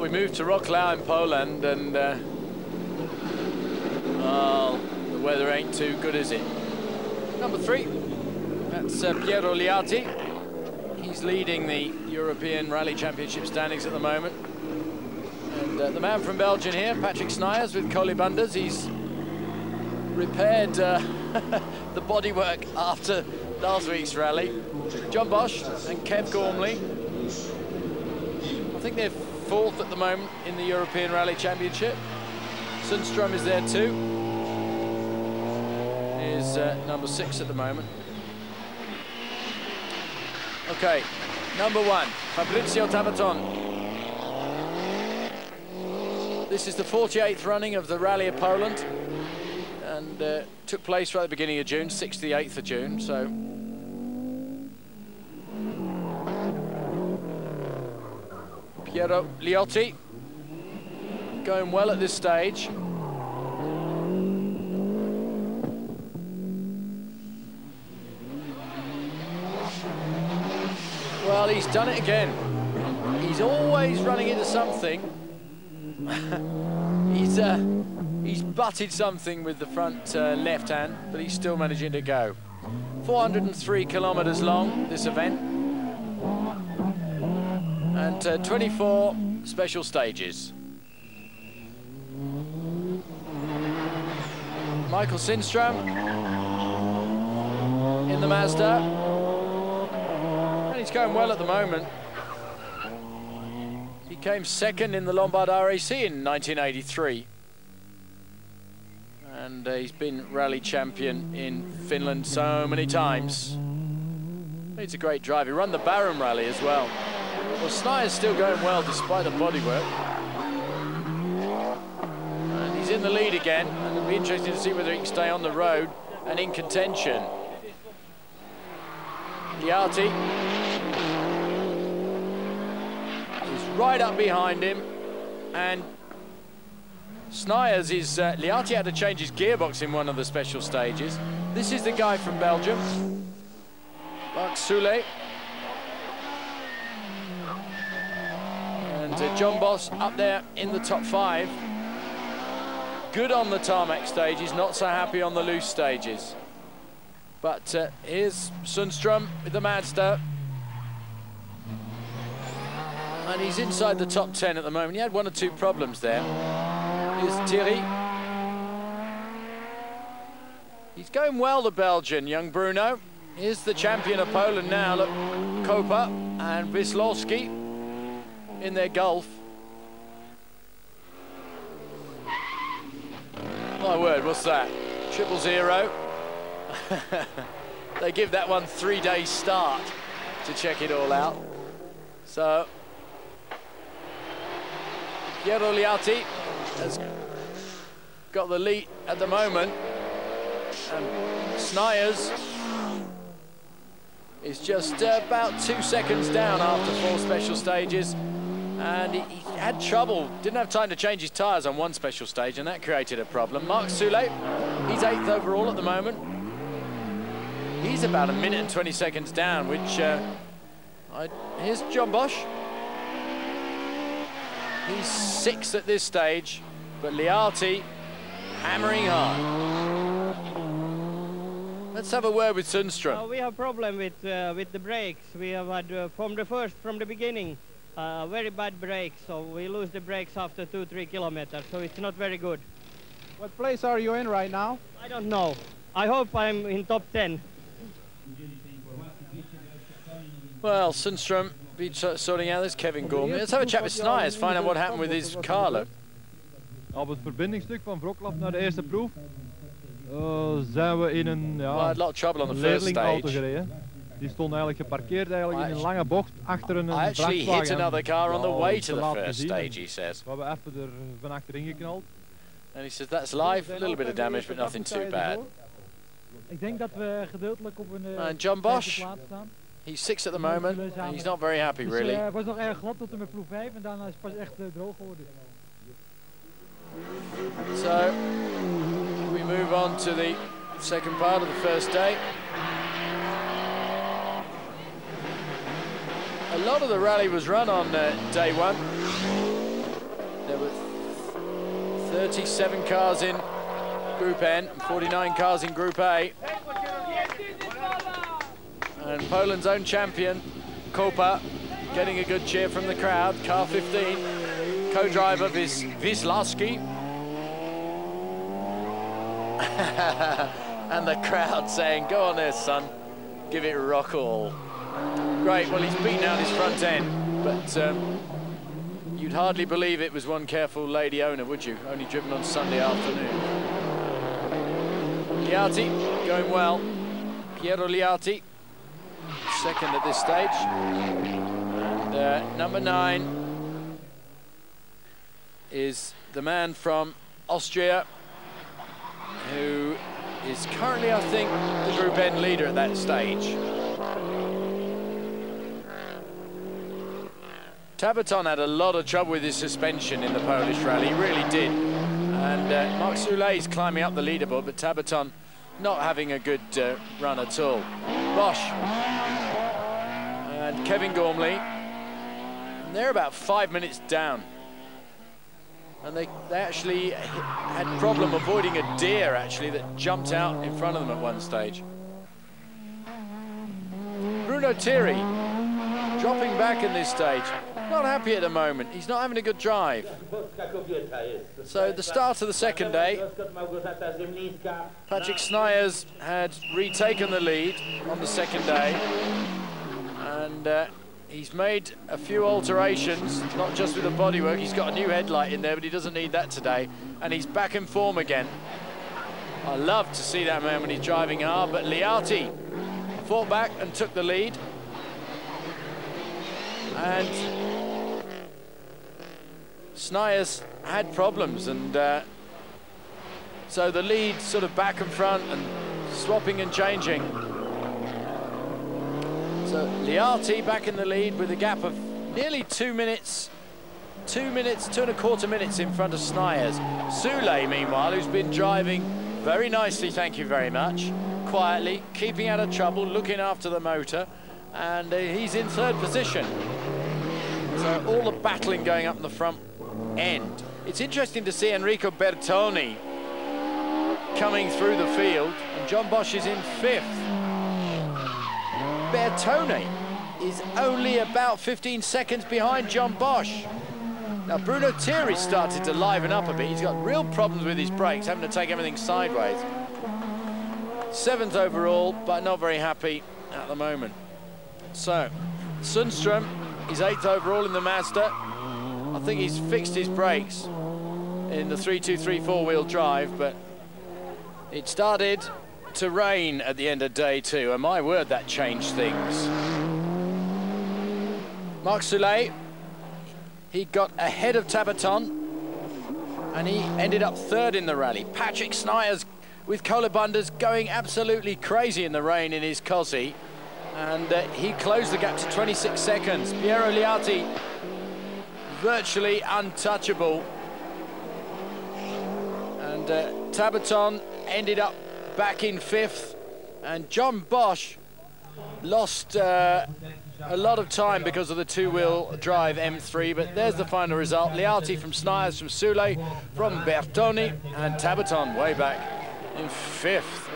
we moved to Wrocław in Poland, and well, the weather ain't too good, is it? Number 3, that's Piero Liatti. He's leading the European Rally Championship standings at the moment. And the man from Belgium here, Patrick Snijers with Colibunders, he's repaired the bodywork after last week's rally. John Bosch and Kev Gormley. I think they're 4th at the moment in the European Rally Championship. Sundstrom is there too. Is number 6 at the moment. Okay, number 1, Fabrizio Tabaton. This is the 48th running of the Rally of Poland, and took place right at the beginning of June, 6th to the 8th of June, so. Piero Liatti going well at this stage. Well, he's done it again. He's always running into something. He's butted something with the front left hand, but he's still managing to go. 403 kilometers long, this event. And 24 special stages. Mikael Sundstrom in the Mazda. And he's going well at the moment. He came 2nd in the Lombard RAC in 1983. And he's been rally champion in Finland so many times. He's a great driver. He ran the Baron Rally as well. Well, Snijers still going well despite the bodywork. And he's in the lead again, and it'll be interesting to see whether he can stay on the road and in contention. Liatti is right up behind him, and Snijers is, Liatti had to change his gearbox in one of the special stages. This is the guy from Belgium, Marc Soulet. And John Bosch up there in the top 5. Good on the tarmac stages, not so happy on the loose stages. But here's Sundstrom with the Mazda. And he's inside the top 10 at the moment. He had 1 or 2 problems there. Here's Thiry. He's going well, the Belgian, young Bruno. Here's the champion of Poland now, look, Kopa and Wisłowski in their Golf. My word, what's that? 000. They give that one 3 days start to check it all out. So, Piero Liatti has got the lead at the moment. And Snijers is just about 2 seconds down after 4 special stages. And he had trouble, didn't have time to change his tyres on 1 special stage, and that created a problem. Marc Soulet, he's 8th overall at the moment. He's about 1 minute and 20 seconds down, which, here's John Bosch. He's 6th at this stage, but Liatti hammering hard. Let's have a word with Sundstrom. We have problem with the brakes. We have had from the beginning, very bad brakes. So we lose the brakes after 2-3 kilometers. So it's not very good. What place are you in right now? I don't know. I hope I'm in top 10. Well, Sundstrom be sorting out this Kevin Gormley. Let's have a chat with Snijers, find out what happened with his car. Look. Op het verbindingstuk van Wrocław naar de eerste proef zijn we in een leerlingauto gereden. Die stond eigenlijk geparkeerd in een lange bocht achter een vrachtwagen. I actually hit another car on the way to the first stage, he says. We hebben even er van achterin geknald. And he says that's live, a little bit of damage, but nothing too bad. Ik denk dat we gedeeltelijk op een and John Bosch, plaats staan. he's 6th at the moment, and he's not very happy really. Het was nog erg glad tot en met proef 5 en daarna is het pas echt droog geworden. So, we move on to the second part of the first day. A lot of the rally was run on day 1. There were 37 cars in Group N and 49 cars in Group A. And Poland's own champion, Kopa, getting a good cheer from the crowd. Car 15, co-driver Wisławski. And the crowd saying, go on there, son, give it rock all. Great, well, he's beaten out his front end, but you'd hardly believe it was one careful lady owner, would you? Only driven on Sunday afternoon. Liatti going well. Piero Liatti, second at this stage. And number 9 is the man from Austria, who is currently, I think, the Group N leader at that stage. Tabaton had a lot of trouble with his suspension in the Polish rally, he really did. And Marc Soulet is climbing up the leaderboard, but Tabaton not having a good run at all. Bosch and Kevin Gormley, and they're about 5 minutes down. And they actually had a problem avoiding a deer, actually, that jumped out in front of them at one stage. Bruno Thiry dropping back in this stage. Not happy at the moment. He's not having a good drive. So the start of the second day, Patrick Snijers had retaken the lead on the second day. And he's made a few alterations, not just with the bodywork. He's got a new headlight in there, but he doesn't need that today. And he's back in form again. I love to see that man when he's driving hard, but Liatti fought back and took the lead. And Snijers had problems, and so the lead sort of back and front and swapping and changing. So Liatti back in the lead with a gap of nearly 2 minutes, 2.25 minutes in front of Snijers. Soulet, meanwhile, who's been driving very nicely, thank you very much, quietly, keeping out of trouble, looking after the motor, and he's in third position. So all the battling going up in the front end. It's interesting to see Enrico Bertone coming through the field, and John Bosch is in 5th. Bertone is only about 15 seconds behind John Bosch. Now Bruno Thiry started to liven up a bit. He's got real problems with his brakes, having to take everything sideways. 7th overall, but not very happy at the moment. So Sundstrom is 8th overall in the Mazda. I think he's fixed his brakes in the 3-2-3 4-wheel drive, but it started to rain at the end of day 2, and my word, that changed things. Marc Soulet, he got ahead of Tabaton, and he ended up 3rd in the rally. Patrick Snijers with Kolobunders going absolutely crazy in the rain in his Cosy, and he closed the gap to 26 seconds. Piero Liatti virtually untouchable, and Tabaton ended up back in 5th, and John Bosch lost a lot of time because of the 2-wheel drive M3, but there's the final result. Liatti from Snijers, from Soulet, from Bertone, and Tabaton way back in 5th.